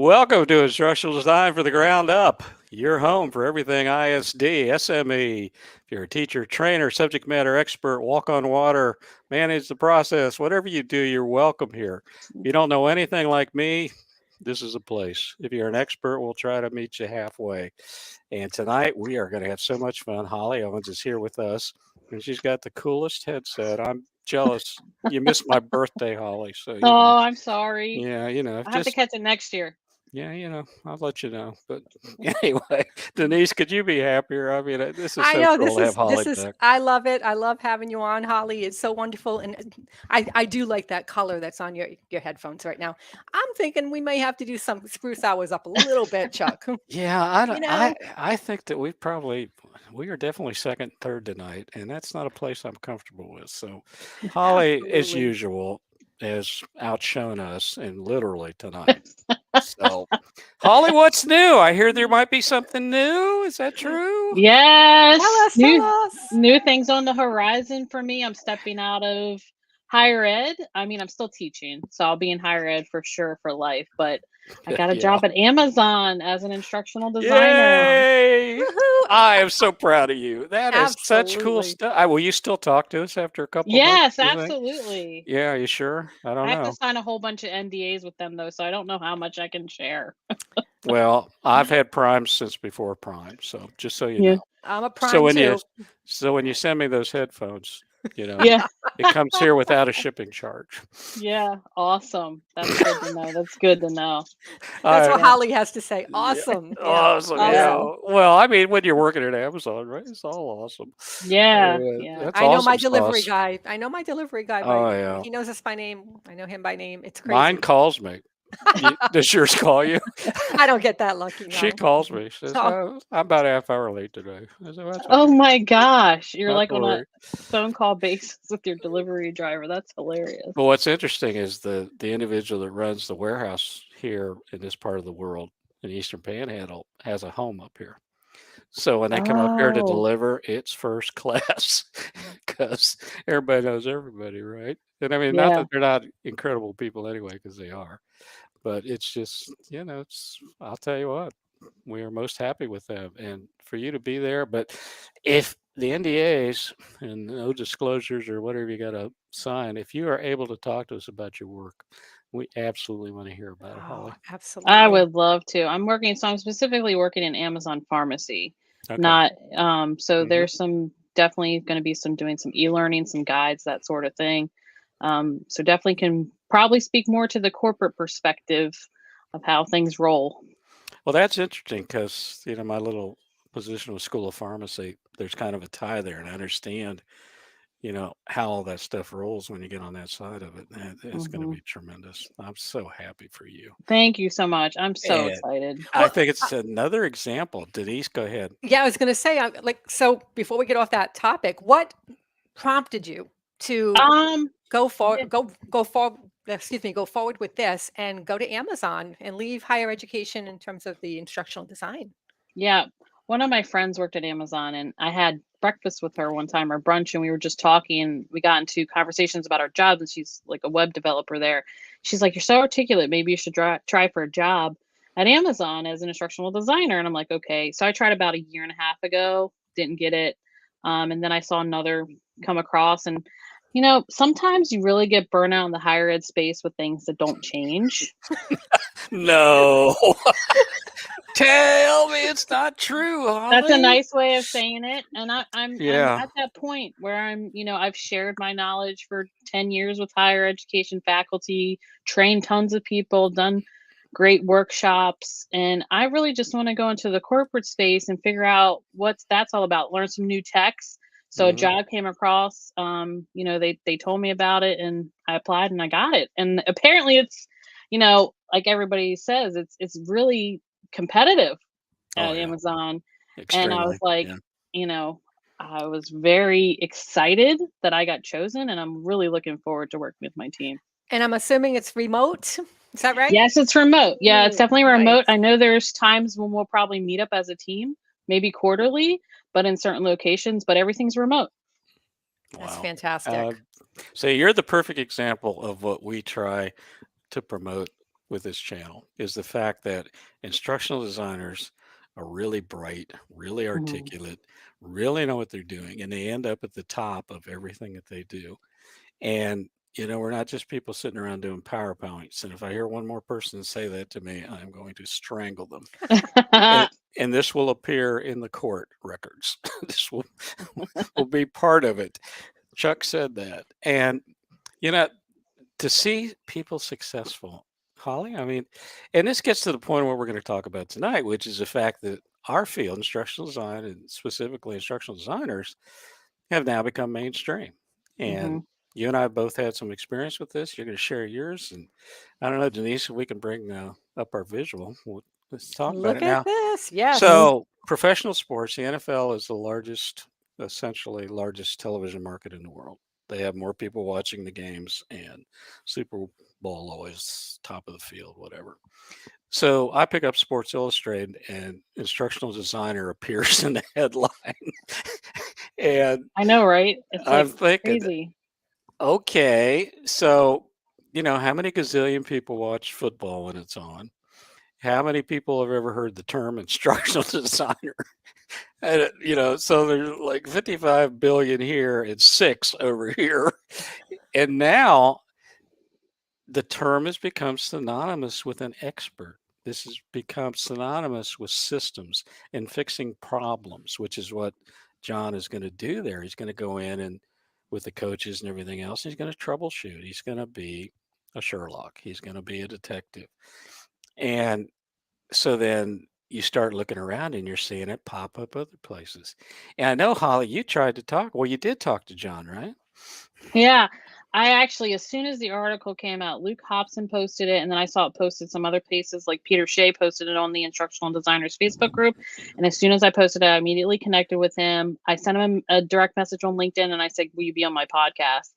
Welcome to Instructional Design for the Ground Up, your home for everything ISD, SME. If you're a teacher, trainer, subject matter expert, walk on water, manage the process, whatever you do, you're welcome here. If you don't know anything like me, this is a place. If you're an expert, we'll try to meet you halfway. And tonight we are going to have so much fun. Holly Owens is here with us, and she's got the coolest headset. I'm jealous. You missed my birthday, Holly. So, Oh, I'm sorry. I have to just catch it next year. yeah, I'll let you know. But anyway, Dennise, could you be happier? I mean, this is I so know cool this to have is Holly this is back. I love it. I love having you on, Holly. It's so wonderful, and I do like that color that's on your headphones right now. I'm thinking we may have to do some spruce ours up a little bit, Chuck. Yeah, I You don't, know, I think that we are definitely second, third tonight, and that's not a place I'm comfortable with. So, Holly, as absolutely. usual, has outshone us and literally tonight. So, Holly, what's new? I hear there might be something new. Is that true? Yes, Tell new us. new things on the horizon for me. I'm stepping out of higher ed. I mean, I'm still teaching, so I'll be in higher ed for sure for life, but I got a Yeah. job at Amazon as an instructional designer. Yay! Woohoo! I am so proud of you. That is such cool Absolutely. stuff. Will you still talk to us after a couple of months, Yes, do you think? absolutely. Yeah, you sure? I don't I have to know. sign a whole bunch of NDAs with them though, so I don't know how much I can share. Well, I've had Prime since before Prime, so just so you Yeah. know. I'm a So prime when you too. so when you send me those headphones, you know, Yeah. it comes here without a shipping charge. Yeah. Awesome. That's good to know. That's good to know. That's what I Yeah. Holly has to say. Yeah. Awesome. Yeah. Awesome. Yeah. Yeah. Awesome. Well, I mean, when you're working at Amazon, right? It's all awesome. Yeah. Yeah. That's I know my awesome delivery sauce. guy. I know my delivery guy Oh by yeah. he knows us by name. I know him by name. It's Mine crazy. calls me. Does yours call you? I don't get that lucky, She no. calls me. She says, Oh, I'm about a half hour late today. I said, that's Oh okay. my gosh. You're Not like to on a worry. phone call basis with your delivery driver. That's hilarious. But what's interesting is the individual that runs the warehouse here in this part of the world, in the Eastern Panhandle, has a home up here. So when they come up here to Oh. deliver, it's first class because everybody knows everybody, right? And I mean, not Yeah. that they're not incredible people anyway, because they are, but it's just, I'll tell you what, we are most happy with them and for you to be there. But if the NDAs and no disclosures or whatever you got to sign, if you are able to talk to us about your work, we absolutely want to hear about it, oh, Holly. I absolutely. would love to. I'm specifically working in Amazon pharmacy. Okay. Not so Hmm. there's some definitely going to be some doing some e-learning, some guides, that sort of thing. So definitely can probably speak more to the corporate perspective of how things roll. Well, that's interesting because, my little position with School of Pharmacy, there's kind of a tie there, and I understand, how all that stuff rolls when you get on that side of it. And it's going to Hmm. be tremendous. I'm so happy for you. Thank you so much. I'm so And excited. I Well, think it's another example. Denise, go ahead. yeah, I was gonna say, so before we get off that topic, what prompted you to Um, go for yeah, go for excuse me, go forward with this and go to Amazon and leave higher education in terms of the instructional design? yeah. One of my friends worked at Amazon, and I had breakfast with her one time or brunch, and we were just talking. And we got into conversations about our jobs, and she's like a web developer there. She's like, "You're so articulate. Maybe you should try for a job at Amazon as an instructional designer." And I'm like, "Okay." So I tried about a year and a half ago, didn't get it, and then I saw another come across, and sometimes you really get burnout in the higher ed space with things that don't change. No. Tell me it's not true, That's a Holly. nice way of saying it, and I'm Yeah. at that point where I've shared my knowledge for 10 years with higher education faculty, trained tons of people, done great workshops, and I really just want to go into the corporate space and figure out what's that's all about, learn some new techs. So a Hmm. job came across, they told me about it and I applied and I got it. And apparently it's, like everybody says, it's really competitive Oh, at yeah. Amazon, and I was Extremely. like, Yeah. you know, I was very excited that I got chosen, and I'm really looking forward to working with my team. And I'm assuming it's remote. Is that right? Yes, it's remote. Yeah, it's Ooh, definitely remote. nice. I know there's times when we'll probably meet up as a team, maybe quarterly, but in certain locations, but everything's remote. That's Wow. Uh, fantastic. so you're the perfect example of what we try to promote with this channel is the fact that instructional designers are really bright, really articulate, really know what they're doing, and they end up at the top of everything that they do. And we're not just people sitting around doing PowerPoints. And if I hear one more person say that to me, I'm going to strangle them. And this will appear in the court records. This will be part of it. Chuck said that. And to see people successful, Holly, I mean, and this gets to the point of what we're going to talk about tonight, which is the fact that our field, instructional design, and specifically instructional designers, have now become mainstream. And you and I have both had some experience with this. You're going to share yours. And I don't know, Dennise, if we can bring up our visual. Let's talk about it now. Look at this. Yes. So professional sports, the NFL is the essentially largest television market in the world. They have more people watching the games, and Super Bowl always top of the field, whatever. So I pick up Sports Illustrated, and instructional designer appears in the headline. And I know, right? It's I'm like thinking, crazy. okay, so how many gazillion people watch football when it's on? How many people have ever heard the term instructional designer? And, so there's like 55 billion here and 6 over here. And now the term has become synonymous with an expert. This has become synonymous with systems and fixing problems, which is what John is going to do there. He's going to go in and with the coaches and everything else, he's going to troubleshoot. He's going to be a Sherlock. He's going to be a detective. And so then you start looking around and you're seeing it pop up other places. And I know, Holly, you tried to talk. Well, you did talk to John, right? Yeah. I actually, as soon as the article came out, Luke Hobson posted it, and then I saw it posted some other places, like Peter Shea posted it on the Instructional Designers Facebook group. And as soon as I posted it, I immediately connected with him. I sent him a direct message on LinkedIn, and I said, will you be on my podcast?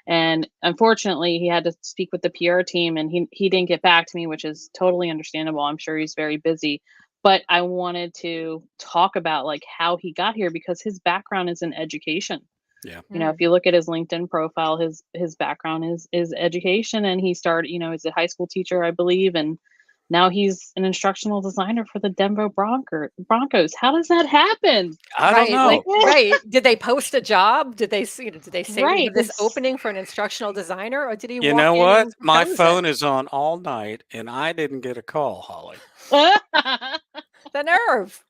And unfortunately, he had to speak with the PR team, and he didn't get back to me, which is totally understandable. I'm sure he's very busy. But I wanted to talk about like how he got here, because his background is in education. Yeah. If you look at his LinkedIn profile, his background is education, and he started, he's a high school teacher, I believe, and now he's an instructional designer for the Denver Broncos. How does that happen? I don't know. Right. Did they post a job? Did they say we have this It's- opening for an instructional designer, or did he? You walk know in what? and My propose phone it? is on all night, and I didn't get a call, Holly. The nerve.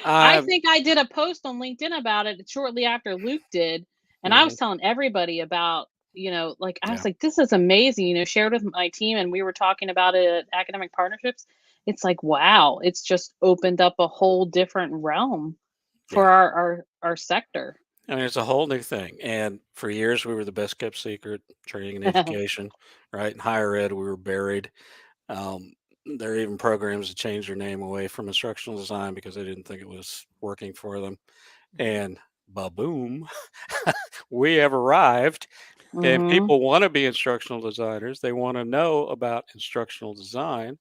I think I did a post on LinkedIn about it shortly after Luke did. And I was telling everybody about, I was like, this is amazing, shared with my team. And we were talking about it at Academic Partnerships. It's like, wow, it's just opened up a whole different realm for our sector. I mean, it's a whole new thing. And for years, we were the best kept secret, training and education, right? In higher ed, we were buried. There are even programs that changed their name away from instructional design because they didn't think it was working for them. And ba-boom, we have arrived. And people want to be instructional designers. They want to know about instructional design.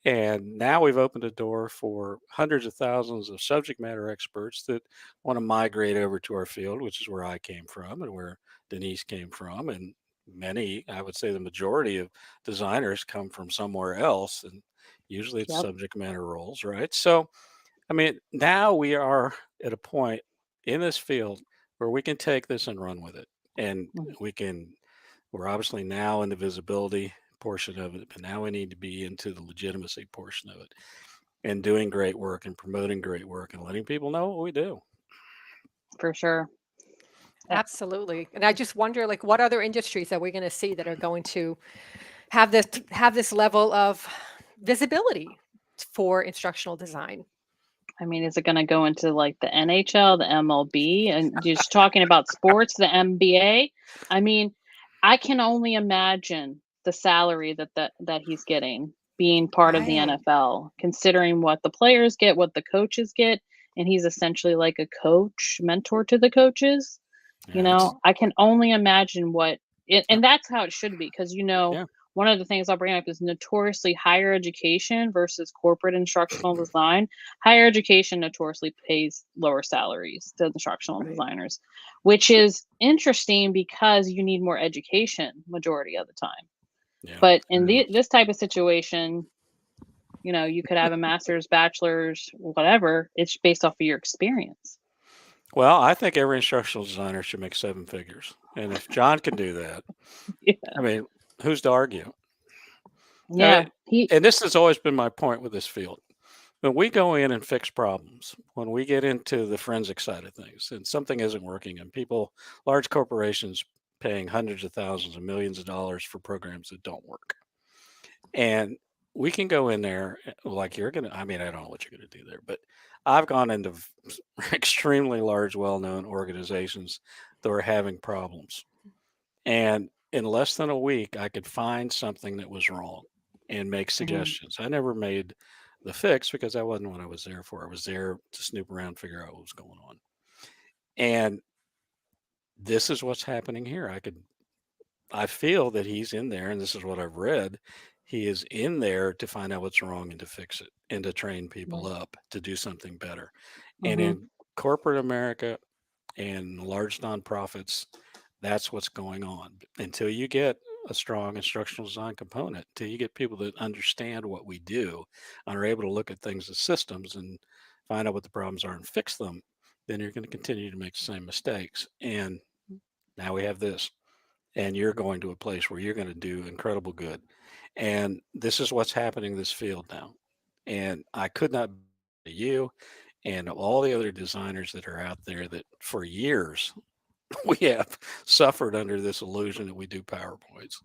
And now we've opened a door for hundreds of thousands of subject matter experts that want to migrate over to our field, which is where I came from and where Dennise came from. And many, I would say the majority of designers come from somewhere else. And usually it's subject matter roles, right? So, I mean, now we are at a point in this field where we can take this and run with it. And we're obviously now in the visibility portion of it, but now we need to be into the legitimacy portion of it and doing great work and promoting great work and letting people know what we do. For sure. Absolutely. And I just wonder, like, what other industries are we going to see that are going to have this level of visibility for instructional design? I mean, is it going to go into like the NHL, the MLB, and just talking about sports, the NBA? I mean, I can only imagine the salary that he's getting being part of the NFL, considering what the players get, what the coaches get, and he's essentially like a coach, mentor to the coaches. I can only imagine and that's how it should be, because one of the things I'll bring up is notoriously higher education versus corporate instructional design. Higher education notoriously pays lower salaries to instructional designers, which is interesting because you need more education majority of the time. Yeah. But in this type of situation, you could have a master's, bachelor's, whatever. It's based off of your experience. Well, I think every instructional designer should make 7 figures. And if John can do that, Yeah. I mean, who's to argue? Yeah. And this has always been my point with this field. When we go in and fix problems, when we get into the forensic side of things and something isn't working and large corporations paying hundreds of thousands and millions of dollars for programs that don't work. And we can go in there like I don't know what you're going to do there, but I've gone into extremely large, well-known organizations that were having problems. And in less than a week, I could find something that was wrong and make suggestions. I never made the fix because that wasn't what I was there for. I was there to snoop around, figure out what was going on. And this is what's happening here. I feel that he's in there, and this is what I've read. He is in there to find out what's wrong and to fix it and to train people up to do something better. And in corporate America and large nonprofits, that's what's going on. Until you get a strong instructional design component, until you get people that understand what we do and are able to look at things as systems and find out what the problems are and fix them, then you're going to continue to make the same mistakes. And now we have this. And you're going to a place where you're going to do incredible good. And this is what's happening in this field now. And I could not be you and all the other designers that are out there that for years we have suffered under this illusion that we do PowerPoints.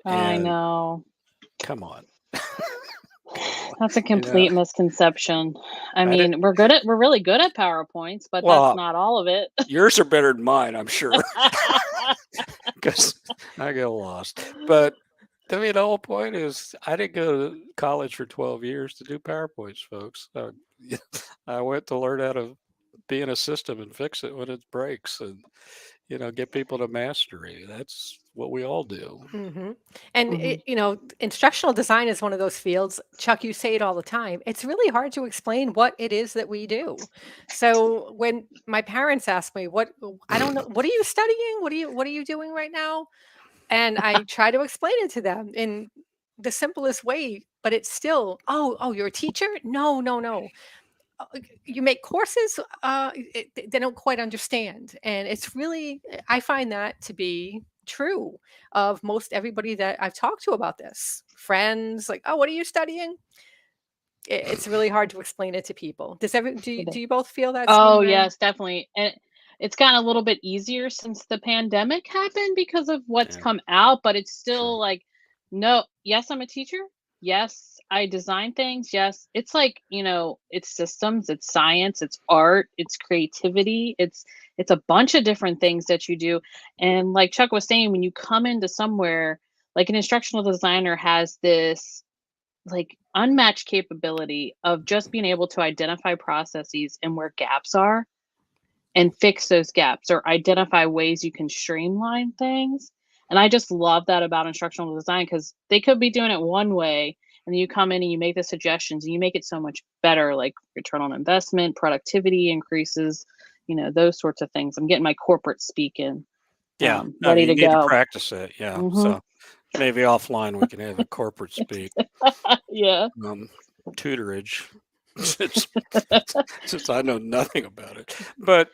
I know. Come on. That's a complete misconception. I mean, we're really good at PowerPoints, but that's not all of it. Yours are better than mine, I'm sure. Because I get lost. But I mean, the whole point is I didn't go to college for 12 years to do PowerPoints, folks. I went to learn how to be in a system and fix it when it breaks and, get people to mastery. That's what we all do. And, instructional design is one of those fields. Chuck, you say it all the time. It's really hard to explain what it is that we do. So when my parents ask me, I don't know, what are you studying? What are you doing right now? And I try to explain it to them in the simplest way, but it's still, oh, you're a teacher? No. You make courses, they don't quite understand. And it's really, I find that to be true of most everybody that I've talked to about this. Friends, like, oh, what are you studying? It's really hard to explain it to people. Do you both feel that? Oh, yes, definitely. And it's gotten a little bit easier since the pandemic happened because of what's come out, but it's still like, no, yes, I'm a teacher. Yes, I design things. Yes, it's like, it's systems, it's science, it's art, it's creativity. It's a bunch of different things that you do. And like Chuck was saying, when you come into somewhere, like an instructional designer has this like unmatched capability of just being able to identify processes and where gaps are and fix those gaps or identify ways you can streamline things. And I just love that about instructional design because they could be doing it one way and then you come in and you make the suggestions and you make it so much better, like return on investment, productivity increases, those sorts of things. I'm getting my corporate speak in. Ready to you need go. to practice it. Yeah. So maybe offline we can have a corporate speak. Yeah. Tutorage since I know nothing about it. But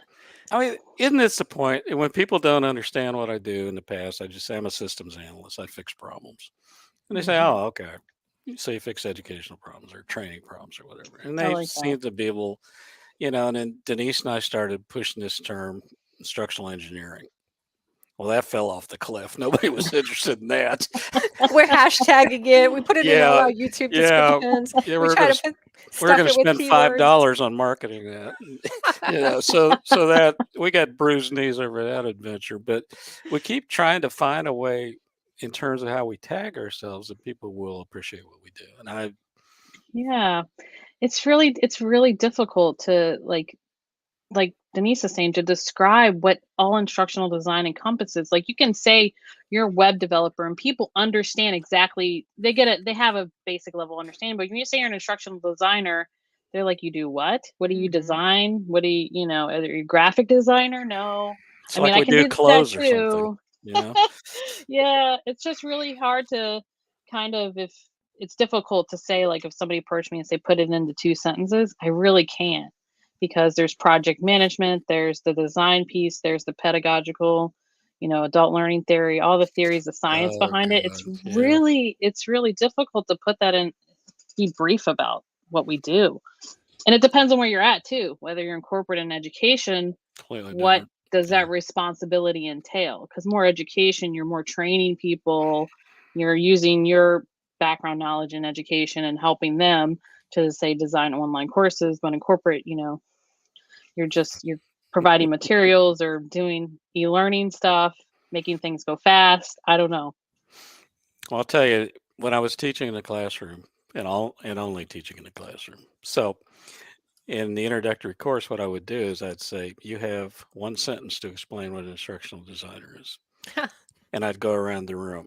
I mean, isn't this the point? When people don't understand what I do in the past, I just say I'm a systems analyst. I fix problems. And they say, oh, okay. So you fix educational problems or training problems or whatever. And they seem to be able, and then Dennise and I started pushing this term, instructional engineering. Well, that fell off the cliff. Nobody was interested in that. We're hashtagging it. We put it in all our YouTube descriptions. Yeah, we're going to spend $5 on marketing that. So that we got bruised knees over that adventure. But we keep trying to find a way in terms of how we tag ourselves that people will appreciate what we do. And it's really difficult to like Dennise is saying, to describe what all instructional design encompasses. Like you can say you're a web developer and people understand exactly, they get it, they have a basic level understanding, but when you say you're an instructional designer, they're like, you do what? What do you design? What do you, are you a graphic designer? No. It's I can do clothes or something. Yeah, it's just really hard to kind of, if it's difficult to say, like if somebody approached me and say put it into 2 sentences, I really can't, because there's project management, there's the design piece, there's the pedagogical, adult learning theory, all the theories, the science Oh behind it. It's God, yeah, really difficult to put that in, be brief about what we do. And it depends on where you're at too, whether you're in corporate and education, completely what different. does Yeah. that responsibility entail? Because more education, you're more training people, you're using your background knowledge in education and helping them to, say, design online courses. But in corporate, you're providing materials or doing e-learning stuff, making things go fast. I don't know. Well, I'll tell you, when I was teaching in the classroom, and only teaching in the classroom. So in the introductory course, what I would do is I'd say, you have 1 sentence to explain what an instructional designer is. And I'd go around the room.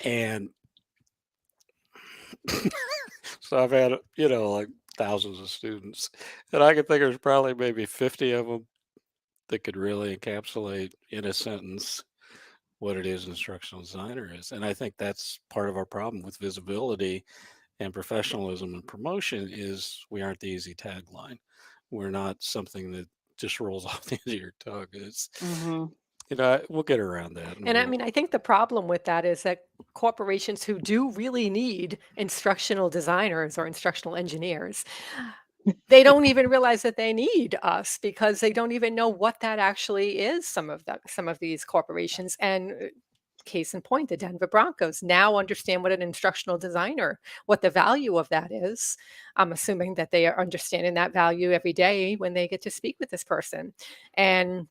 And so I've had, like thousands of students. And I could think there's probably maybe 50 of them that could really encapsulate in a sentence what it is an instructional designer is. And I think that's part of our problem with visibility and professionalism and promotion is we aren't the easy tagline. We're not something that just rolls off the end of your tongue. It's, we'll get around that. And I mean, I think the problem with that is that corporations who do really need instructional designers or instructional engineers, they don't even realize that they need us because they don't even know what that actually is. Some of these corporations, and case in point, the Denver Broncos now understand what an instructional designer, what the value of that is. I'm assuming that they are understanding that value every day when they get to speak with this person. And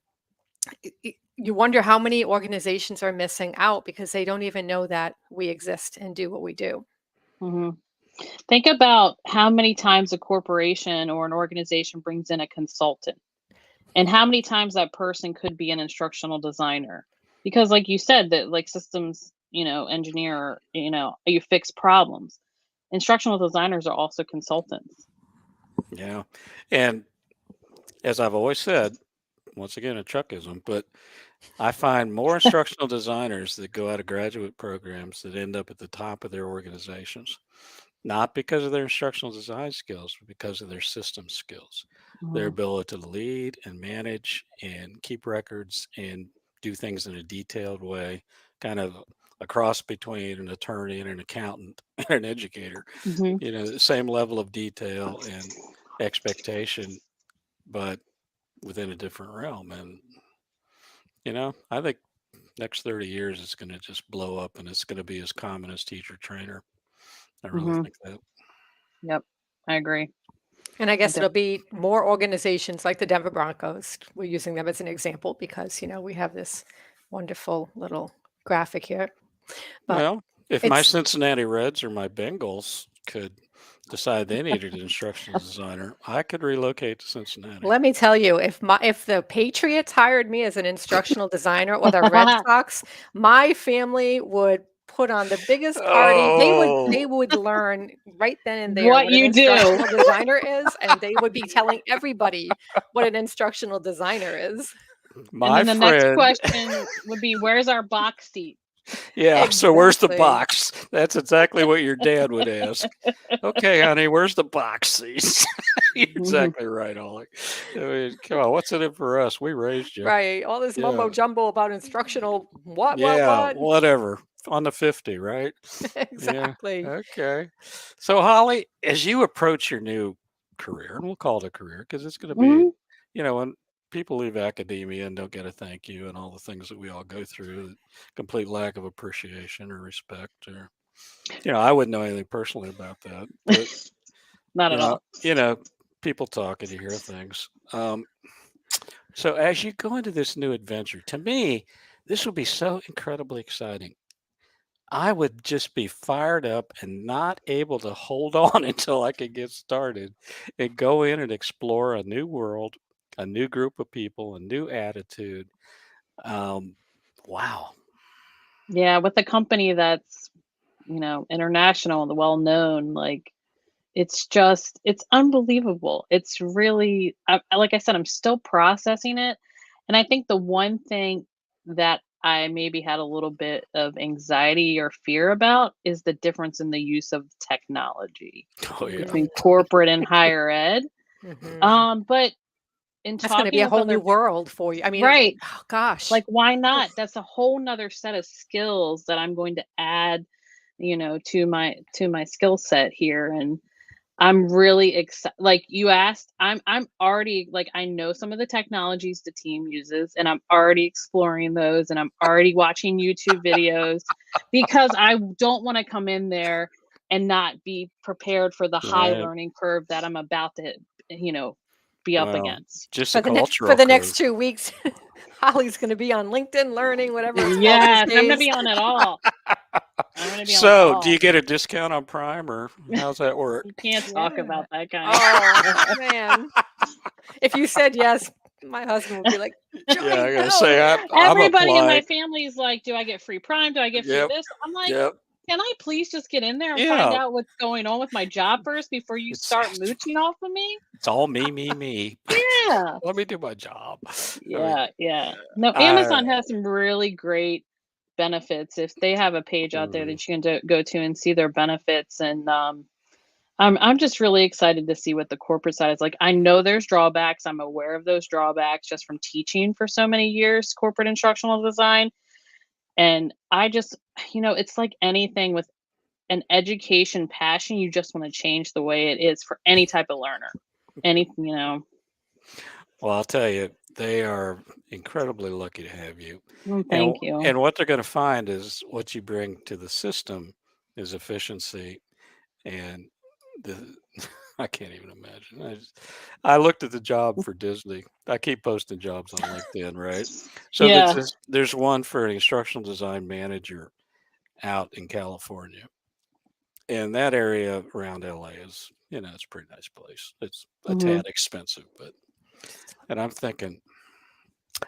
you wonder how many organizations are missing out because they don't even know that we exist and do what we do. Think about how many times a corporation or an organization brings in a consultant, and how many times that person could be an instructional designer. Because like you said, that like systems, engineer, you fix problems. Instructional designers are also consultants. Yeah. And as I've always said, once again, a Chuckism, but I find more instructional designers that go out of graduate programs that end up at the top of their organizations, not because of their instructional design skills, but because of their system skills, their ability to lead and manage and keep records and do things in a detailed way, kind of a cross between an attorney and an accountant and an educator, the same level of detail and expectation, but within a different realm. And, I think next 30 years it's going to just blow up and it's going to be as common as teacher trainer. I really think that. Yep, I agree. And I guess it'll be more organizations like the Denver Broncos. We're using them as an example because, we have this wonderful little graphic here. But Well, if my Cincinnati Reds or my Bengals could decide they needed an instructional designer, I could relocate to Cincinnati. let me tell you, if the Patriots hired me as an instructional designer or the Red Sox, my family would put on the biggest party. They would learn right then and there what an you do. instructional designer is, and they would be telling everybody what an instructional designer is. My and then the friend, next question would be, where's our box seat? Yeah, so where's the Exactly. box? That's exactly what your dad would ask. Okay, honey, where's the box seats? You're exactly right, Ollie. I mean, come on, what's in it for us? We raised you. Right. All this mumbo Yeah. jumbo about instructional what? Whatever. On the 50, right? Exactly. Yeah. Okay. So, Holly, as you approach your new career, and we'll call it a career because it's going to be, when people leave academia and don't get a thank you and all the things that we all go through, complete lack of appreciation or respect, or, I wouldn't know anything personally about that. But, Not at all. People talk and you hear things. So as you go into this new adventure, to me, this will be so incredibly exciting. I would just be fired up and not able to hold on until I could get started and go in and explore a new world, a new group of people, a new attitude. Wow. Yeah, with a company that's, international and well known, like it's unbelievable. It's really, like I said, I'm still processing it. And I think the one thing that I maybe had a little bit of anxiety or fear about is the difference in the use of technology Oh yeah. between corporate and higher ed. Mhm. But in That's going to be talking a with whole new other, world for you. I mean, right, oh gosh. like why Oof. not? That's a whole nother set of skills that I'm going to add, to my skill set here. And I'm really excited. Like you asked, I'm already like I know some of the technologies the team uses, and I'm already exploring those, and I'm already watching YouTube videos because I don't want to come in there and not be prepared for the high Right. learning curve that I'm about to, you know, be up Well, against. just For a the next cultural curve. 2 weeks, Holly's going to be on LinkedIn Learning, whatever it's called these Yes, I'm gonna days. be on it all. I'm gonna be on it So, do you all. get a discount on Prime, or how's that work? You can't talk Yeah. about that kind of Oh stuff. man. If you said yes, my husband would be like, Yeah, I Johnny, gotta no. say, I'm Everybody in my applied. family's like, "Do I get free Prime? Do I get free Yep, this?" I'm like, yep, "Can I please just get in there and find yeah. out what's going on with my job first before you It's start mooching off of me?" it's all me. Yeah. Let me do my job. I mean, Yeah, yeah. No, I Amazon has some really great benefits. If they have a page out there mm, that you can go to and see their benefits, and I'm just really excited to see what the corporate side is like. I know there's drawbacks. I'm aware of those drawbacks just from teaching for so many years corporate instructional design. And I just, it's like anything with an education passion, you just want to change the way it is for any type of learner. Any. well, I'll tell you, they are incredibly lucky to have you. And Thank you. and what they're going to find is what you bring to the system is efficiency and the I can't even imagine. I looked at the job for Disney. I keep posting jobs on LinkedIn, right? So Yeah. there's one for an instructional design manager out in California. And that area around LA is, it's a pretty nice place. It's a Hmm. tad expensive, and I'm thinking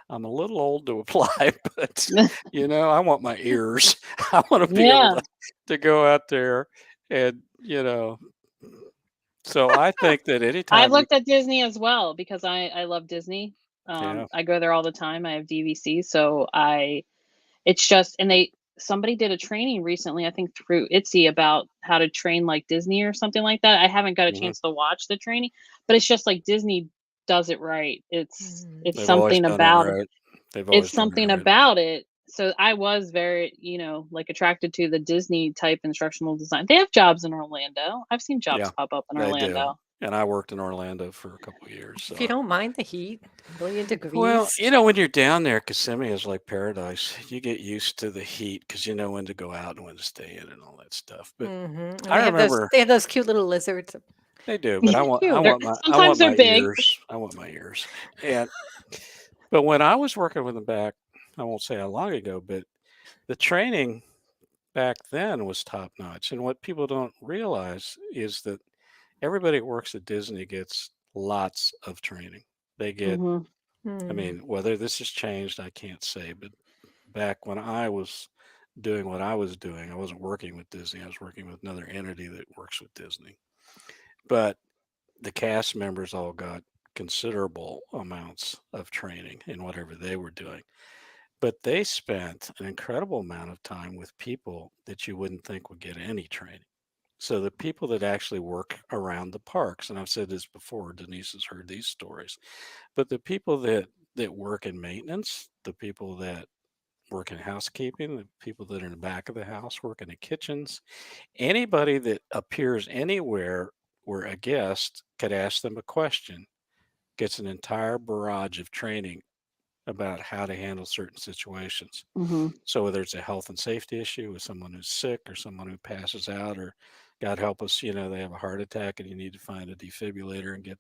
I'm a little old to apply, but I want my ears. I want to be able Yeah. to go out there and, so I think that I've anytime you looked at Disney as well because I love Disney. yeah. I go there all the time. I have DVC, so it's just, and somebody did a training recently, I think through Etsy, about how to train like Disney or something like that. I haven't got a Mhm. chance to watch the training, but it's just like Disney does it right. It's Mhm. it's They've always something done it about right. They've it's always done it something right. about it. So I was very, like attracted to the Disney type instructional design. They have jobs in Orlando. I've seen jobs Yeah, pop up in they do. Orlando. And I worked in Orlando for a couple of years, If you so don't mind the heat, a million well, degrees. when you're down there, Kissimmee is like paradise. You get used to the heat because you know when to go out and when to stay in and all that stuff. But And I remember they have those cute little lizards. they do, but So I cute. They're want my I sometimes want they're my big. ears. I want my ears. And but when I was working with them back, I won't say how long ago, but the training back then was top notch. And what people don't realize is that everybody that works at Disney gets lots of training. They get, Hmm. I Mm. mean, whether this has changed, I can't say, but back when I was doing what I was doing, I wasn't working with Disney. I was working with another entity that works with Disney. But the cast members all got considerable amounts of training in whatever they were doing. But they spent an incredible amount of time with people that you wouldn't think would get any training. So the people that actually work around the parks, and I've said this before, Dennise has heard these stories, but the people that work in maintenance, the people that work in housekeeping, the people that are in the back of the house, work in the kitchens, anybody that appears anywhere where a guest could ask them a question gets an entire barrage of training about how to handle certain situations. Hmm. So whether it's a health and safety issue with someone who's sick or someone who passes out, or God help us, they have a heart attack and you need to find a defibrillator and get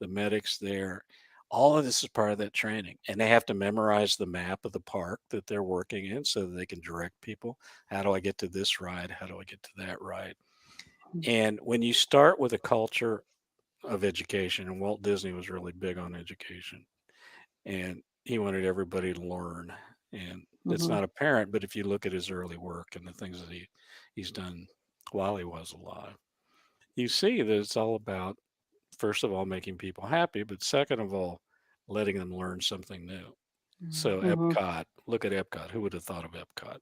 the medics there. All of this is part of that training. And they have to memorize the map of the park that they're working in so that they can direct people. How do I get to this ride? How do I get to that ride? And when you start with a culture of education, and Walt Disney was really big on education, and he wanted everybody to learn. And it's Hmm. not apparent, but if you look at his early work and the things that he's done while he was alive, you see that it's all about, first of all, making people happy, but second of all, letting them learn something new. So Mhm. Epcot, look at Epcot. Who would have thought of Epcot?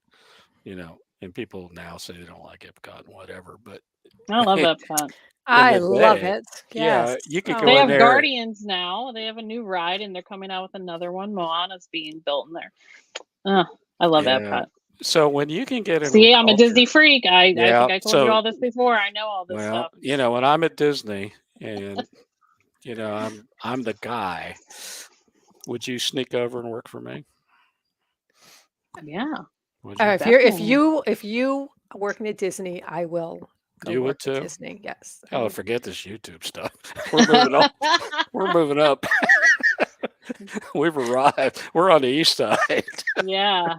And people now say they don't like Epcot and whatever, but I love Epcot. in I the love day, it. yeah, Yes. you could Oh, go They in have wonderful. there. Guardians now. They have a new ride, and they're coming out with another one. Moana's being built in there. I love Yeah. Epcot. So when you can get into See, a I'm a culture, Disney freak. I yeah. think I told you So all this before. I know all this well, stuff. when I'm at Disney and I'm the guy, would you sneak over and work for me? Yeah, Would you? If you are working at Disney, I will go You would work at too? Disney. Yes. I Oh, would. forget this YouTube stuff. We're moving on. We're moving up. We've arrived. We're on the east side. yeah.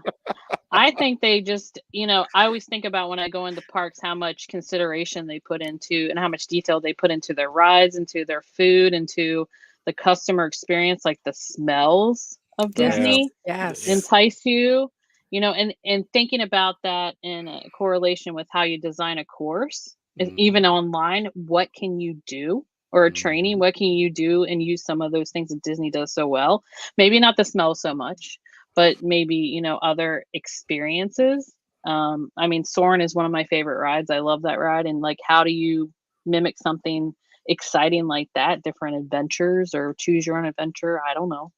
I think they just, I always think about when I go into parks how much consideration they put into and how much detail they put into their rides, into their food, into the customer experience, like the smells of Yeah. Disney Yes. entice you, and thinking about that in a correlation with how you design a course, even online, what can you do? Or a training, what can you do and use some of those things that Disney does so well? Maybe not the smell so much, but maybe other experiences. I mean, Soarin' is one of my favorite rides. I love that ride. And like, how do you mimic something exciting like that? Different adventures or choose your own adventure? I don't know.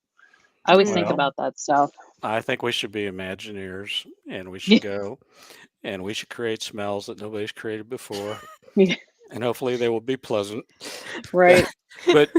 I always think Well, about that stuff. I think we should be Imagineers, and we Yeah. should go, and we should create smells that nobody's created before, Yeah. and hopefully they will be pleasant. Right. But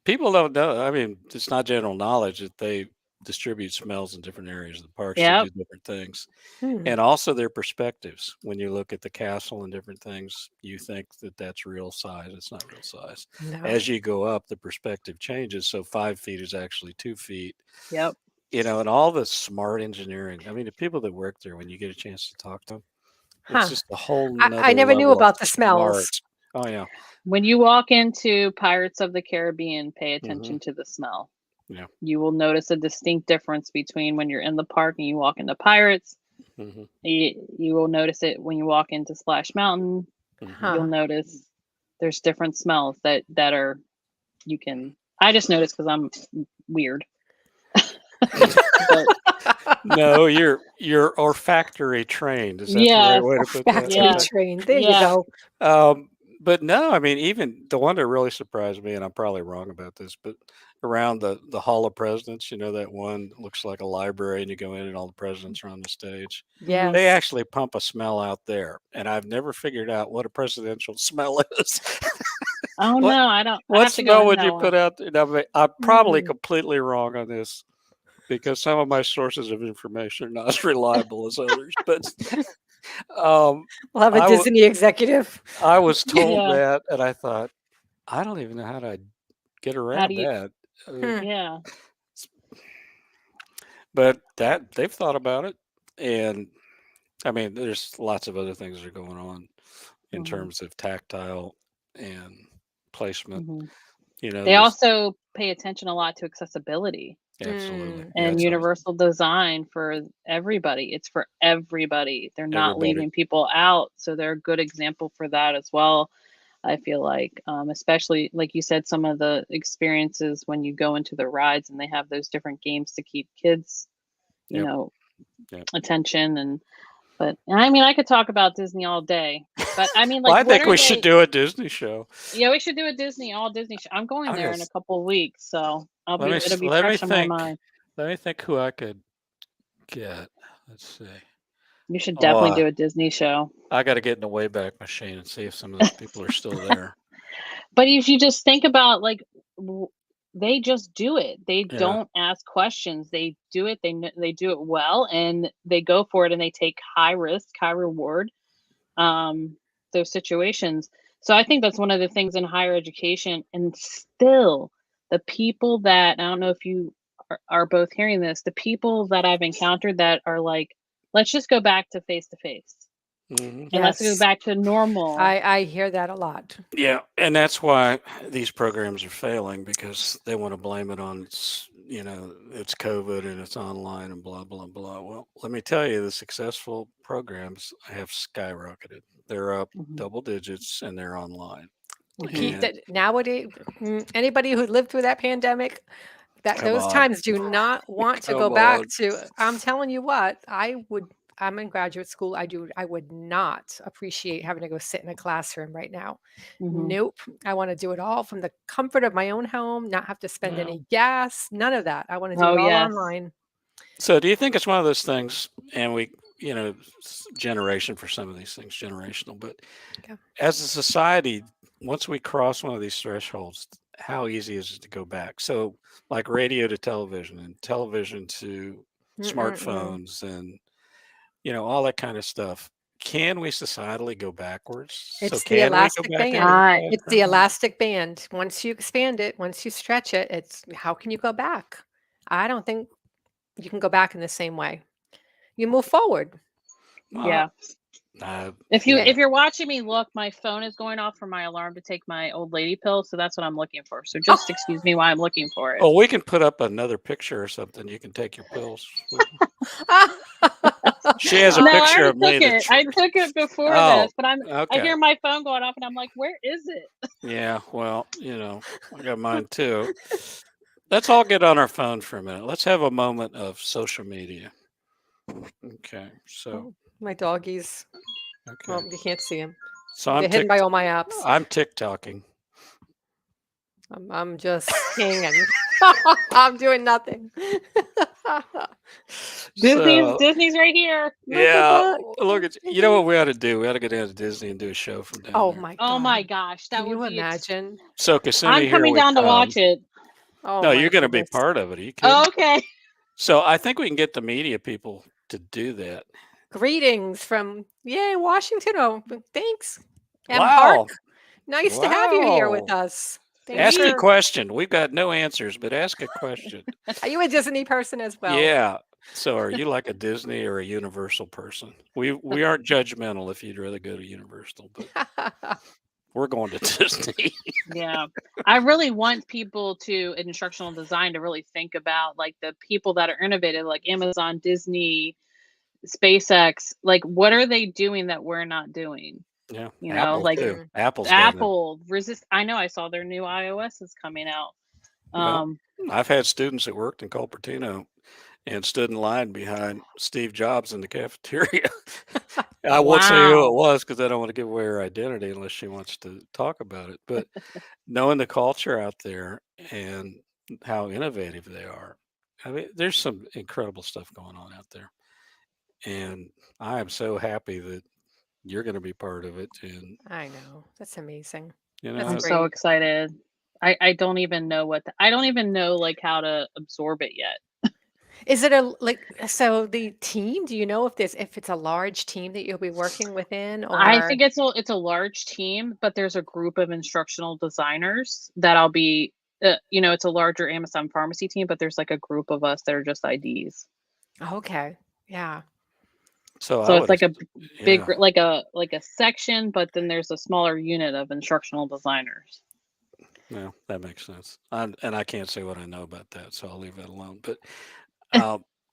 people don't know. I mean, it's not general knowledge that they distribute smells in different areas of the parks to Yep. do different things. Hmm. And also their perspectives. When you look at the castle and different things, you think that that's real size. It's not real size. No. As you go up, the perspective changes. So 5 feet is actually 2 feet. Yep. And all the smart engineering. I mean, the people that work there, when you get a chance to talk to them, it's Huh. just a whole I nother never knew level of about the smells. smart. Oh, yeah. When you walk into Pirates of the Caribbean, pay Mhm. attention to the smell. Yeah. You will notice a distinct difference between when you're in the park and you walk into Pirates. Mhm. You will notice it when you walk into Splash Mountain. Mhm. Huh. You'll notice there's different smells that are I just noticed because I'm weird. But No, you're olfactory trained. Is that the yes, right way to put that? Factory Yeah. trained. There Yeah. you go. But no, I mean, even the one that really surprised me, and I'm probably wrong about this, but around the Hall of Presidents, that one that looks like a library, and you go in and all the presidents are on the stage. Yes. They actually pump a smell out there, and I've never figured out what a presidential smell is. Oh What no, I don't. I what have to go smell in would that you one. put out there? Now, I'm probably Mm. completely wrong on this because some of my sources of information are not as reliable as others, but um, We'll have a I w- Disney executive. I was told Yeah. that, and I thought, I don't even know how to get How around do you? that. I mean, Hmm. Yeah. but that they've thought about it, and I mean, there's lots of other things that are going on in Mhm. terms of tactile and placement. Mhm. You know, They this also pay attention a lot to accessibility absolutely, Mm. yeah, and it's universal design for everybody. It's for everybody. They're not everybody. leaving people out, so they're a good example for that as well. I feel like, especially like you said, some of the experiences when you go into the rides and they have those different games to keep kids, Yep. Yep. attention. But I mean, I could talk about Disney all day. But I mean, Well, like, I what think are we should they? do a Disney show. Yeah, we should do a Disney show. I'm going there in a Yes. couple of weeks, so Let me it'll be let me fresh in my think. mind. Let me think who I could get. Let's see. You should Oh, definitely do a Disney show. I got to get in the Wayback Machine and see if some of those people are still there. But if you just think about like they just do it. They Yeah. don't ask questions. They do it. They do it well, and they go for it, and they take high risk, high reward. Those situations. So I think that's one of the things in higher education, and still the people that I don't know if you are both hearing this, the people that I've encountered that are like, let's just go back to face to face. Mhm. And let's go Yes. back to normal. I hear that a lot. Yeah, and that's why these programs are failing because they want to blame it on it's COVID and it's online and blah blah blah. Well, let me tell you, the successful programs have skyrocketed. They're up Mhm. double digits and they're online. We keep And that nowadays. Anybody who lived through that pandemic, That Come those on. times do not want to go Come back on. to. I'm telling you what, I'm in graduate school. I would not appreciate having to go sit in a classroom right now. Mhm. Nope. I want to do it all from the comfort of my own home, not have to spend Well, any gas, none of that. I want to do Oh it all yes. online. so do you think it's one of those things, and generation for some of these things, generational, but Okay. as a society, once we cross one of these thresholds, how easy is it to go back? So like radio to television and television to Mm-mm-mm. smartphones and, all that kind of stuff. Can we societally go backwards? So It's the can we go elastic back into band. the I It's the classroom? elastic band. Once you expand it, once you stretch it, it's how can you go back? I don't think you can go back in the same way. You move forward. yeah. Uh, If yeah. you're watching me look, my phone is going off for my alarm to take my old lady pill, so that's what I'm looking for. So just excuse me while I'm looking for it. Oh, we can put up another picture or something. You can take your pills. She has a No, I picture already of me took it. I took it before Oh, this, but I okay. hear my phone going off and I'm like, where is it? Yeah, well, I got mine too. Let's all get on our phone for a minute. Let's have a moment of social media. Okay, so Oh, my doggies. okay, Well, you can't see them. so They're hidden by all my apps. I'm TikToking. I'm just hanging. I'm doing nothing. So Disney's right here. Look at yeah, that. look at you know what we ought to do? We ought to go down to Disney and do a show from down Oh there. my Oh God. my gosh, that Can you would be. imagine? So Kasumi, I'm here coming we down to come. watch it. Oh No, my you're going to be goodness. part of it. Are you kidding? Oh, okay. So I think we can get the media people to do that. Greetings from Washington. Oh, thanks. M Wow. Park. Nice to have you here with Wow. us. Ask a Thanks question. We've got no answers, but ask a question. Are you a Disney person as well? Yeah. So are you like a Disney or a Universal person? We aren't judgmental if you'd rather go to Universal, but we're going to Disney. Yeah. I really want people to in instructional design to really think about like the people that are innovative, like Amazon, Disney, SpaceX. Like, what are they doing that we're not doing? Yeah. You know, Apple like too. Apple's got it. Apple resist. I know I saw their new iOS is coming out. Well, I've had students that worked in Cupertino and stood in line behind Steve Jobs in the cafeteria. I won't say who it Wow. was because I don't want to give away her identity unless she wants to talk about it. But knowing the culture out there and how innovative they are, I mean, there's some incredible stuff going on out there. And I am so happy that you're going to be part of it. And, I know. That's amazing. you That's I'm know, great. so excited. I don't even know I don't even know like how to absorb it yet. Is it so the team, do you know if it's a large team that you'll be working within I or think it's a large team, but there's a group of instructional designers that I'll be. It's a larger Amazon pharmacy team, but there's like a group of us that are just IDs. okay. Yeah. so I So it's would, like a big, yeah, like a section, but then there's a smaller unit of instructional designers. yeah, that makes sense. And I can't say what I know about that, so I'll leave that alone. But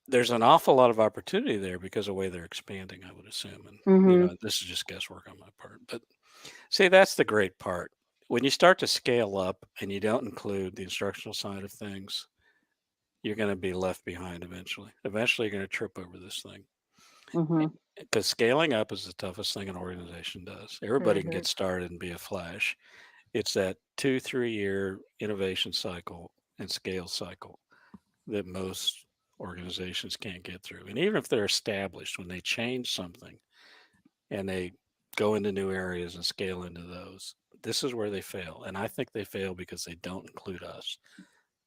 there's an awful lot of opportunity there because of the way they're expanding, I would assume. And, Mm-hmm. this is just guesswork on my part. But see, that's the great part. When you start to scale up and you don't include the instructional side of things, you're going to be left behind eventually. Eventually, you're going to trip over this thing. Mm-hmm. Because scaling up is the toughest thing an organization does. Everybody can Mhm. get started and be a flash. It's that 2-3 year innovation cycle and scale cycle that most organizations can't get through. And even if they're established, when they change something and they go into new areas and scale into those, this is where they fail. And I think they fail because they don't include us.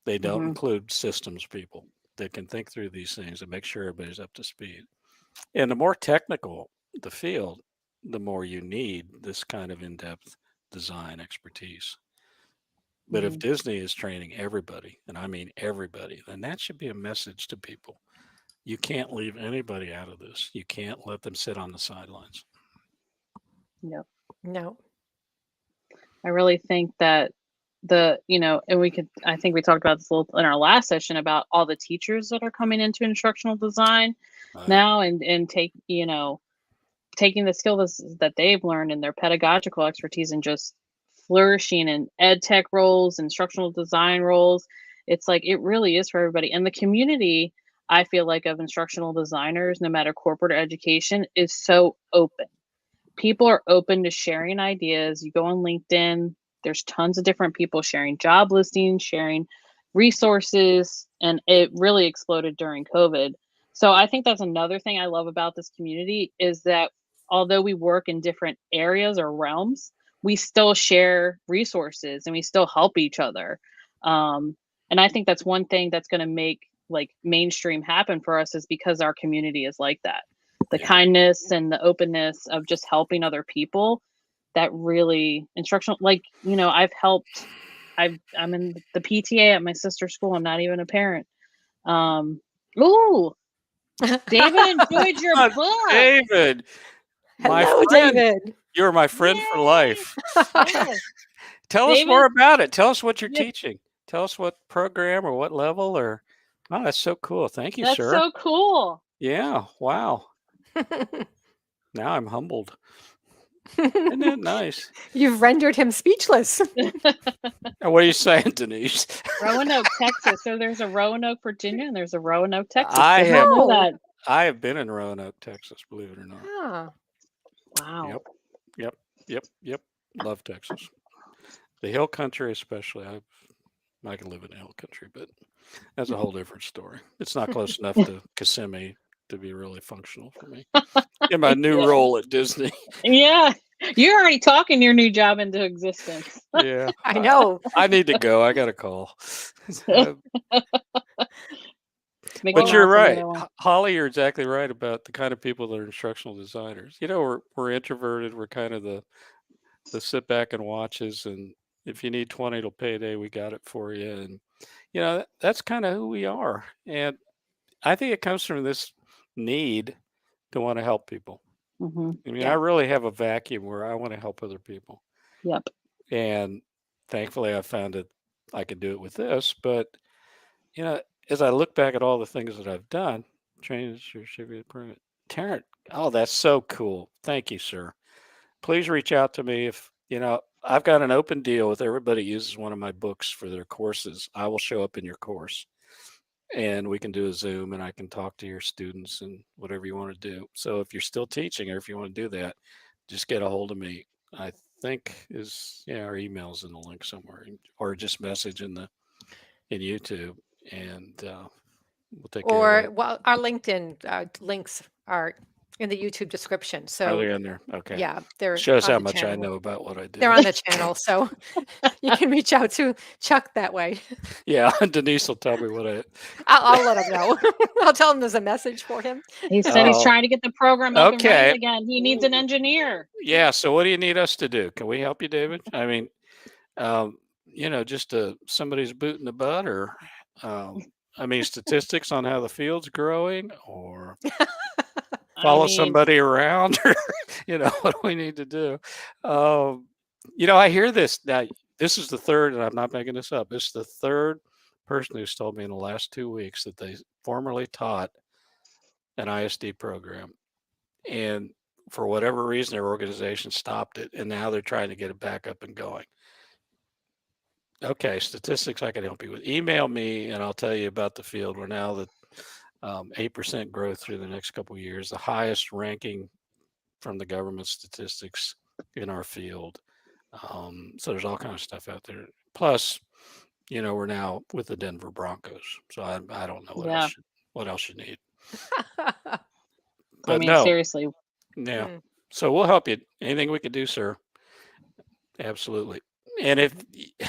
They don't Mm-hmm. include systems people that can think through these things and make sure everybody's up to speed. And the more technical the field, the more you need this kind of in-depth design expertise. But if Mm-hmm. Disney is training everybody, and I mean everybody, then that should be a message to people. You can't leave anybody out of this. You can't let them sit on the sidelines. Yep. No. I really think that and I think we talked about this a little in our last session about all the teachers that are coming into instructional design Right. now and taking the skills that they've learned and their pedagogical expertise and just flourishing in ed tech roles, instructional design roles. It's like it really is for everybody. And the community, I feel like, of instructional designers, no matter corporate or education, is so open. People are open to sharing ideas. You go on LinkedIn, there's tons of different people sharing job listings, sharing resources, and it really exploded during COVID. So I think that's another thing I love about this community is that although we work in different areas or realms, we still share resources and we still help each other. And I think that's one thing that's going to make like mainstream happen for us is because our community is like that. The kindness and the openness of just helping other people, that really instructional, like, you know, I'm in the PTA at my sister's school. I'm not even a parent. Ooh, David enjoyed your book. David, my Hello, friend. David. You're my friend for life. Yes. Tell us David- more about it. Tell us what you're Yeah. teaching. Tell us what program or what level or. Oh, that's so cool. Thank you, That's sir. so cool. Yeah. Wow. Now I'm humbled. Isn't that nice? You've rendered him speechless. What are you saying, Dennise? Roanoke, Texas. So there's a Roanoke, Virginia, and there's a Roanoke, Texas. I Did not have- know Oh. that. I have been in Roanoke, Texas, believe it or not. Ah, Wow. Yep. Love Texas. The hill country especially. I can live in the hill country, but that's a whole different story. It's not close enough to Kissimmee to be really functional for me. In my new role at Disney. Yeah. You're already talking your new job into existence. Yeah. I know. I need to go. I got a call. Make But it you're awesome, right. everyone. Holly, you're exactly right about the kind of people that are instructional designers. You know, we're introverted. We're kind of the sit back and watches. And if you need 20 to payday, we got it for you. And, you know, that's kind of who we are. And I think it comes from this need to want to help people. Mhm. I mean, Yeah. I really have a vacuum where I want to help other people. Yep. And thankfully, I found that I could do it with this. But, you know, as I look back at all the things that I've done, training certificate permit, Tarrant, oh, that's so cool. Thank you, sir. Please reach out to me if, you know, I've got an open deal with everybody who uses one of my books for their courses. I will show up in your course and we can do a Zoom and I can talk to your students and whatever you want to do. So if you're still teaching or if you want to do that, just get a hold of me. I think our email's in the link somewhere, or just message in YouTube, and we'll take care of Or that. well, our LinkedIn links are in the YouTube description. Are So they in there? Okay. yeah, they're Shows on how the much I channel. know about what I do. They're on the channel, so you can reach out to Chuck that way. Yeah, Dennise will tell me what I. I'll let him know. I'll tell him there's a message for him. He said he's Oh. trying to get the program up and Okay. running again. He needs an engineer. Yeah. So what do you need us to do? Can we help you, David? I mean, you know, just somebody's boot in the butt, or I mean, statistics on how the field's growing, or follow somebody around, or you know, what do we need to do? You know, I hear this now. This is the third, and I'm not making this up. This is the third person who's told me in the last 2 weeks that they formerly taught an ISD program, and for whatever reason, their organization stopped it, and now they're trying to get it back up and going. Okay, statistics I can help you with. Email me, and I'll tell you about the field. We're now the 8% growth through the next couple of years, the highest ranking from the government statistics in our field. So there's all kinds of stuff out there. Plus, you know, we're now with the Denver Broncos, so I don't know what else you need. But no, seriously. yeah. So we'll help you. Anything we can do, sir. Absolutely. And if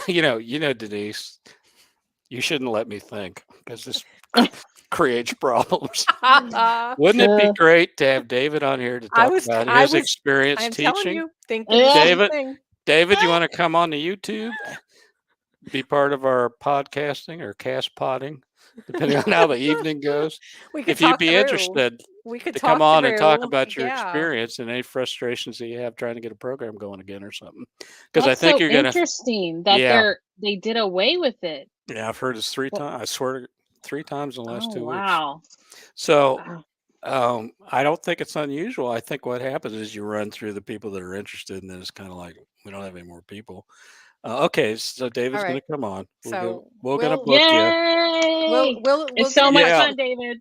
you know, Dennise, you shouldn't let me think, because this creates problems. Wouldn't it be great to have David on here to talk about his experience I'm teaching? telling you, think of the same thing. David, you want to come on the YouTube, be part of our podcasting or cast potting, depending on how the evening goes? If you'd be interested to come on and talk about your experience and any frustrations that you have trying to get a program going again or something. Because I think you're going to. Interesting that they did away with it. Yeah, I've heard this 3 times. I swear, 3 times in the last 2 weeks. Wow. So I don't think it's unusual. I think what happens is you run through the people that are interested, and then it's kind of like, we don't have any more people. Okay, so David's All going right. to come on. So We're going to we'll book you. Yay! we'll It's get so in much touch. Yeah. fun, David. We'll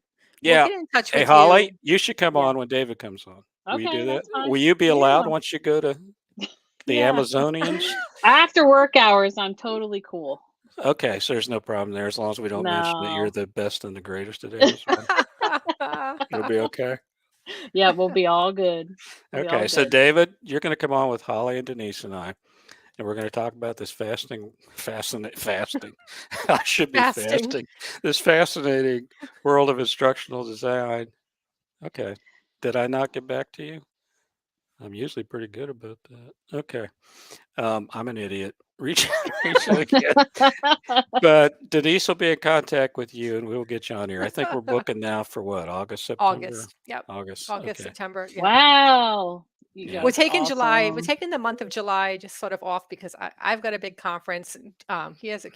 Yeah. get in touch Hey, with Holly, you. you should come Yeah. on when David comes on. Will you Okay, do that? that's fine. Will you be allowed Yeah. once you go to the Yeah. Amazonians? After work hours, I'm totally cool. Okay, so there's no problem there as long as we don't mention that you're No. the best and the greatest at Amazon. It'll be okay. Yeah, we'll be all good. We'll be all Okay, so good. David, you're going to come on with Holly and Dennise and I, and we're going to talk about this fasting. I should be Fasting. fasting. This fascinating world of instructional design. Okay, did I not get back to you? I'm usually pretty good about that. Okay, I'm an idiot. Reach out again. But Denise will be in contact with you, and we'll get you on here. I think we're booking now for what? August, September, August. Yep. August. August, Okay. September. Yeah. Wow. You Yeah. guys We're are taking July. We're awesome. taking the month of July just sort of off because I've got a big conference. He has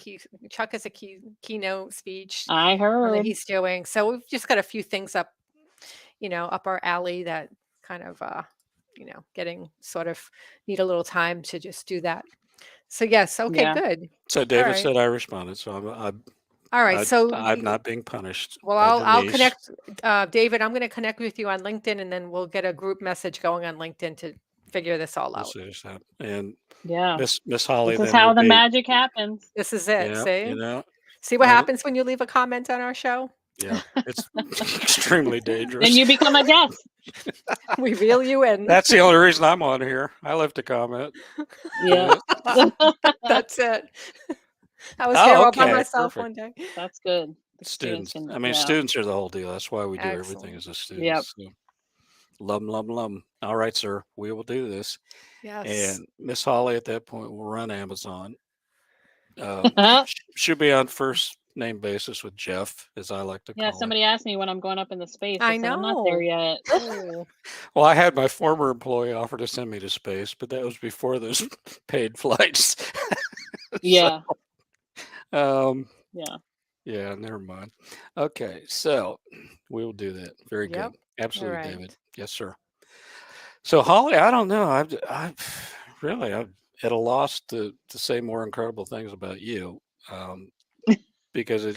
Chuck has a keynote speech I that heard. he's doing. So we've just got a few things up, up our alley that kind of, getting sort of need a little time to just do that. So yes, okay, Yeah. good. So David right. said I responded, so All right. So I'm not being punished. well, by I'll Denise. connect, David. I'm going to connect with you on LinkedIn, and then we'll get a group message going on LinkedIn to figure this all We'll out. see this happen. And Yeah. Miss Holly, This is then how will the be, magic happens. This is it. yeah, See? See what I- happens when you leave a comment on our show? yeah, it's extremely dangerous. Then you become a guest. We reel you in. That's the only reason I'm on here. I left a comment. Yeah. That's it. I was Oh, here all by okay, myself perfect. one day. That's good. The Students. can- I mean, yeah. students are the whole deal. That's why we do everything Excellent. as a student. Yep. So, love 'em, love 'em, love 'em. All right, sir. We will do this. Yes. And Miss Holly at that point will run Amazon. She'll be on first name basis with Jeff, as I like to call Yeah, it. somebody asked me when I'm going up into space. I said I'm not there know. yet. Oh. Well, I had my former employee offer to send me to space, but that was before those paid flights. Yeah. Yeah. Yeah, never mind. Okay, so we will do that. Very Yep. good. Absolutely, All right. David. Yes, sir. So Holly, I don't know. I've really I'm at a loss to say more incredible things about you, because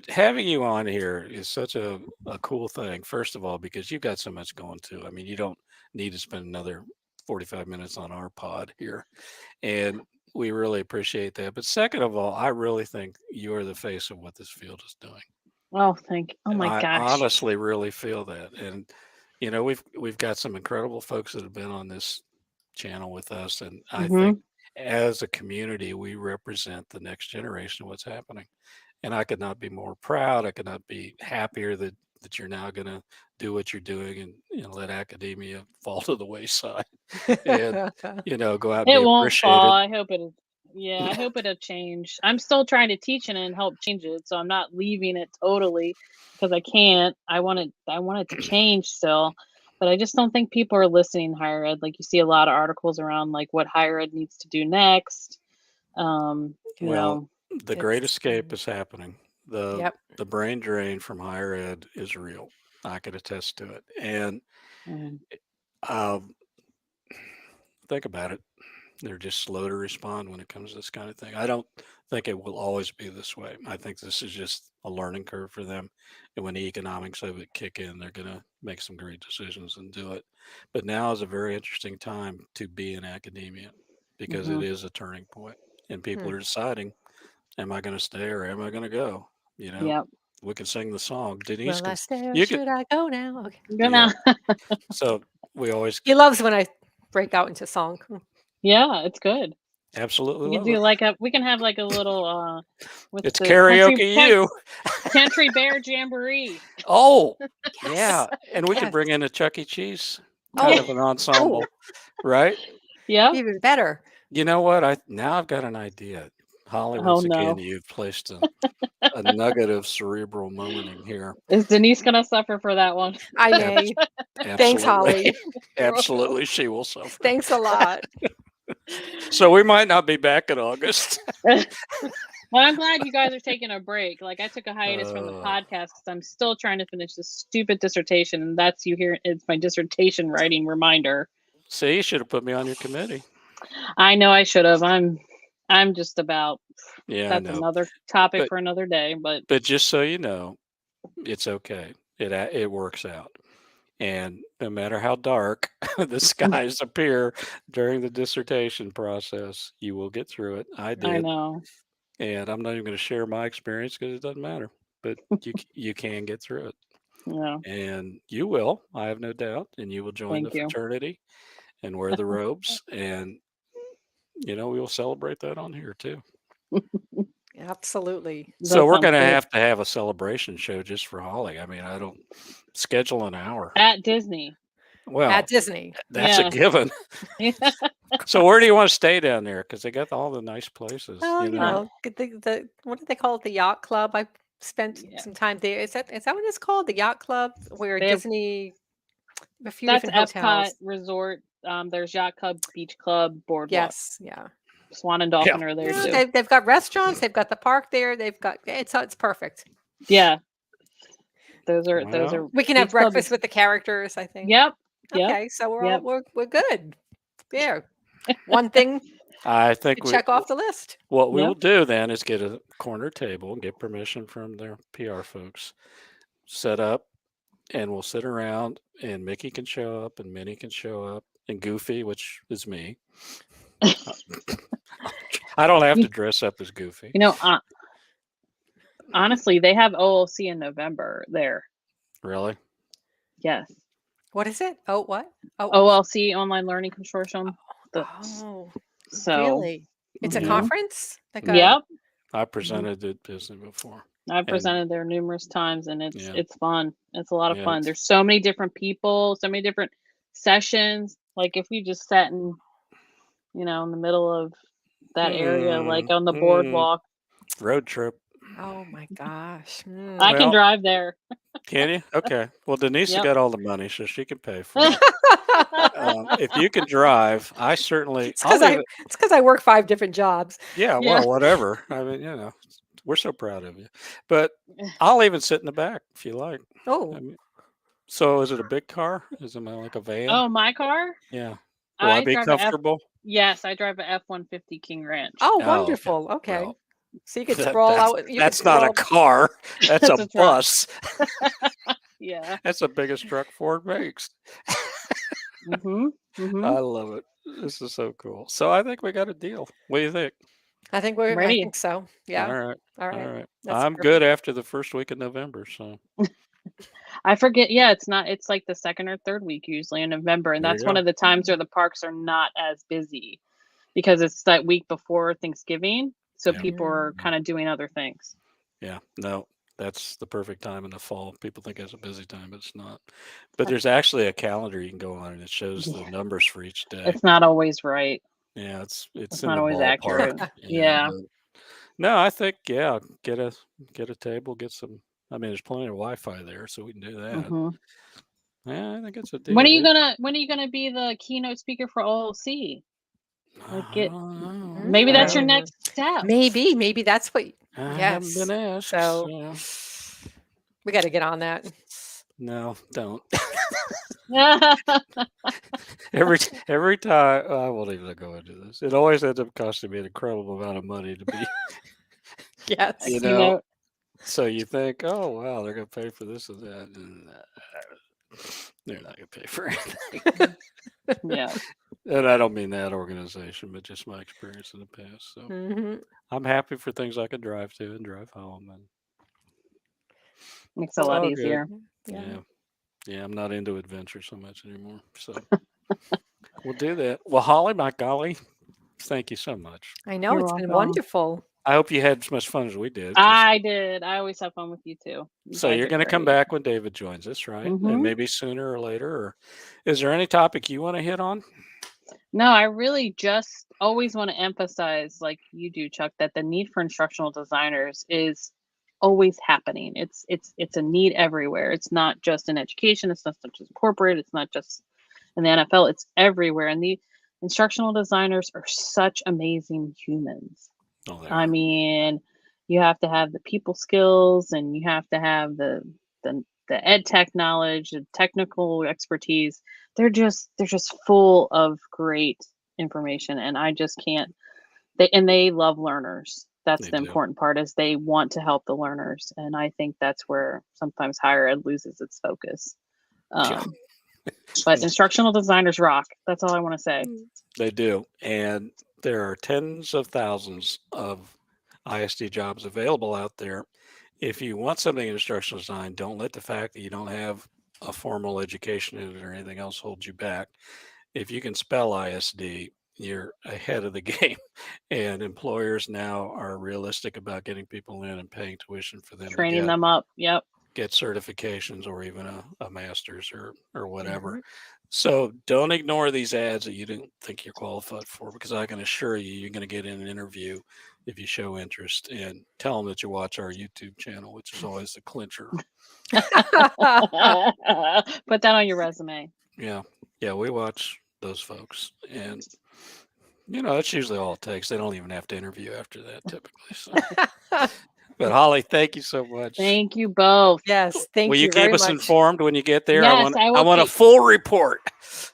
having you on here is such a cool thing. First of all, because you've got so much going to. I mean, you don't need to spend another 45 minutes on our pod here, and we really appreciate that. But second of all, I really think you are the face of what this field is doing. Oh, thank you. Oh my I gosh. honestly really feel that. And we've got some incredible folks that have been on this channel with us, and I think as a community we represent the next generation of what's happening. And I could not be more proud. I could not be happier that you're now going to do what you're doing and let academia fall to the wayside and go out and It be won't fall. appreciated. I hope it. Yeah, I hope it'll change. I'm still trying to teach it and help change it, so I'm not leaving it totally because I can't. I want it to change still, but I just don't think people are listening to higher ed. Like you see a lot of articles around like what higher ed needs to do next. Well, the Great It's, Escape is happening. Yep. The brain drain from higher ed is real. I could attest to it. And think about it. They're just slow to respond when it comes to this kind of thing. I don't think it will always be this way. I think this is just a learning curve for them. And when the economics of it kick in, they're going to make some great decisions and do it. But now is a very interesting time to be in academia because it is a turning point and people are deciding, am I going to stay or am I going to go? Yep. We can sing the song. Dennise, Will I stay or you should I go now? Okay. Gonna. So we always He loves when I break out into song. Yeah, it's good. absolutely We love can do it. like we can have like a little with It's the karaoke you. Country Bear Jamboree. Oh, Yes. yeah. And we Yes. could bring in a Chuck E. Cheese kind of an ensemble, right? Yeah. Even better. You know what? I've got an idea. Holly, Oh, once again, no. you've placed a nugget of cerebral momentum here. Is Denise gonna suffer for that one? I may. Thanks, Holly. Absolutely, she will suffer. Thanks a lot. So we might not be back in August. Well, I'm glad you guys are taking a break. Like I took a hiatus from the podcast because I'm still trying to finish this stupid dissertation, and that's you here. It's my dissertation writing reminder. See, you should have put me on your committee. I know I should have. I'm I'm just about, Yeah, I that's know. another topic But for another day, but but just so you know, it's okay. It works out. And no matter how dark the skies appear during the dissertation process, you will get through it. I I did, know. and I'm not even going to share my experience because it doesn't matter. But you can get through it, Yeah. and you will. I have no doubt, and you will join the Thank you. fraternity and wear the robes, and we will celebrate that on here too. Absolutely. So That we're sounds going to good. have a celebration show just for Holly. I mean, I don't schedule an hour. At Disney. Well, At Disney. that's a Yeah. given. So where do you want to stay down there? Because they got all the nice places. Well, You know, the what do they call it? The yacht club. I spent Yeah. some time there. Is that what it's called? The yacht club, where They have- Disney, a few That's different hotels. Epcot Resort. There's Yacht Club, Beach Club, Boardwalk. Yes, yeah. Swan and Dolphin are there too. They've got restaurants. They've got the park there. They've got it's perfect. Yeah. Those are Well, We can have Beach Club breakfast is- with the characters, I think. Yep. Yep. Okay, so we're Yep. all we're good. Yeah. One thing I to think check off the list. what we Yep. will do then is get a corner table and get permission from their PR folks set up, and we'll sit around, and Mickey can show up, and Minnie can show up, and Goofy, which is me. I don't have to dress up as Goofy. You know, honestly, they have OLC in November there. Really? Yes. What is it? Oh, what? Oh, OLC, Online Learning Consortium. oh, So really? It's a Yeah. conference? Like a, Yep. I presented at Disney before. I've presented there numerous times, and it's Yeah. it's fun. It's a lot of Yeah, fun. it's- There's so many different people, so many different sessions. Like if we just sat in the middle of that area, like on the boardwalk, Road trip. Oh my gosh. Mm. I can Well- drive there. Can you? Okay. Well, Denise has Yep. got all the money, so she can pay for it. If you can drive, I certainly. It's because I work 5 different jobs. Yeah, Yeah. well, whatever. I mean, we're so proud of you. But I'll even sit in the back if you like. Oh, I mean, so is it a big car? Is it like a van? Oh, my car? Yeah. Will I be drive a F- comfortable? Yes, I drive a F-150 King Ranch. oh, okay. wonderful. Okay. Well, So you could That- sprawl that's out. You that's could not a sprawl- car. That's That's a a truck. bus. Yeah. That's the biggest truck Ford makes. Mm-hmm. Mm-hmm. I love it. This is so cool. So I think we got a deal. What do you think? I think I Ready. think so. Yeah. All right. All right. All right. That's I'm good after the first week of November. So I forget. Yeah, it's not. It's like the second or third week usually in November, and There you that's one go. of the times where the parks are not as busy because it's that week before Thanksgiving, so Yeah. people are kind of doing other things. yeah, no, that's the perfect time in the fall. People think it's a busy time, but it's not. But there's actually a calendar you can go on and it shows the Yeah. numbers for each day. It's not always right. Yeah, it's It's in not the always ballpark. accurate. Yeah. but- no, I think get a table, get some. I mean, there's plenty of Wi-Fi there, so we can do that. Mhm. Yeah, I think it's a deal. When are you gonna be the keynote speaker for OLC? like it- Maybe that's your Mm. next step. Maybe that's what. I haven't Yes. been asked. So- We got to get on that. No, don't. Every time I won't even go into this. It always ends up costing me an incredible amount of money to be. Yes. You know, so you think, oh wow, they're gonna pay for this and that, and they're not gonna pay for anything. Yeah. And I don't mean that organization, but just my experience in the past. So Mhm. I'm happy for things I can drive to and drive home, and Makes it a lot all good. easier. Yeah, I'm not into adventure so much anymore. So we'll do that. Well, Holly, my golly, thank you so much. I know You're it's been welcome. wonderful. I hope you had as much fun as we did. 'cause- I did. I always have fun with you too. so guys you're are going to come great. back when David joins us, right? Mhm. And maybe sooner or later. Or is there any topic you want to hit on? No, I really just always want to emphasize, like you do, Chuck, that the need for instructional designers is always happening. It's a need everywhere. It's not just in education. It's not just corporate. It's not just in the NFL. It's everywhere. And the instructional designers are such amazing humans. Oh, they I are. mean, you have to have the people skills, and you have to have the ed tech knowledge, the technical expertise. They're just full of great information, and I just can't They love learners. That's They the do. important part, is they want to help the learners. And I think that's where sometimes higher ed loses its focus. Yeah. But instructional designers rock. That's all I want to say. They do. And there are tens of thousands of ISD jobs available out there. If you want something in instructional design, don't let the fact that you don't have a formal education in it or anything else hold you back. If you can spell ISD, you're ahead of the game. And employers now are realistic about getting people in and paying tuition for them Training to them up. Yep. get certifications or even a master's or whatever. Mhm. So don't ignore these ads that you didn't think you're qualified for, because I can assure you, you're going to get in an interview if you show interest, and tell them that you watch our YouTube channel, which is always the clincher. Put that on your resume. Yeah. Yeah. We watch those folks, and that's usually all it takes. They don't even have to interview after that typically. So. But Holly, thank you so much. Thank you both. Yes, thank Will you you very keep us much. informed when you get there? Yes, I want a full report.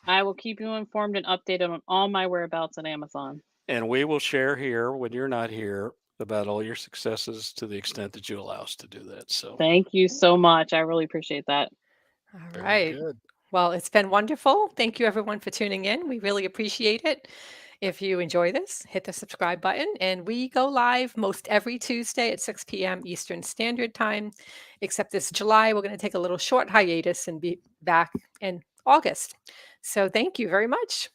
I will keep you informed and updated on all my whereabouts at Amazon. And we will share here when you're not here about all your successes to the extent that you allow us to do that. So Thank you so much. I really appreciate that. All very right. good. Well, it's been wonderful. Thank you, everyone, for tuning in. We really appreciate it. If you enjoy this, hit the subscribe button. And we go live most every Tuesday at 6 p.m. Eastern Standard Time, except this July. We're going to take a little short hiatus and be back in August. So thank you very much.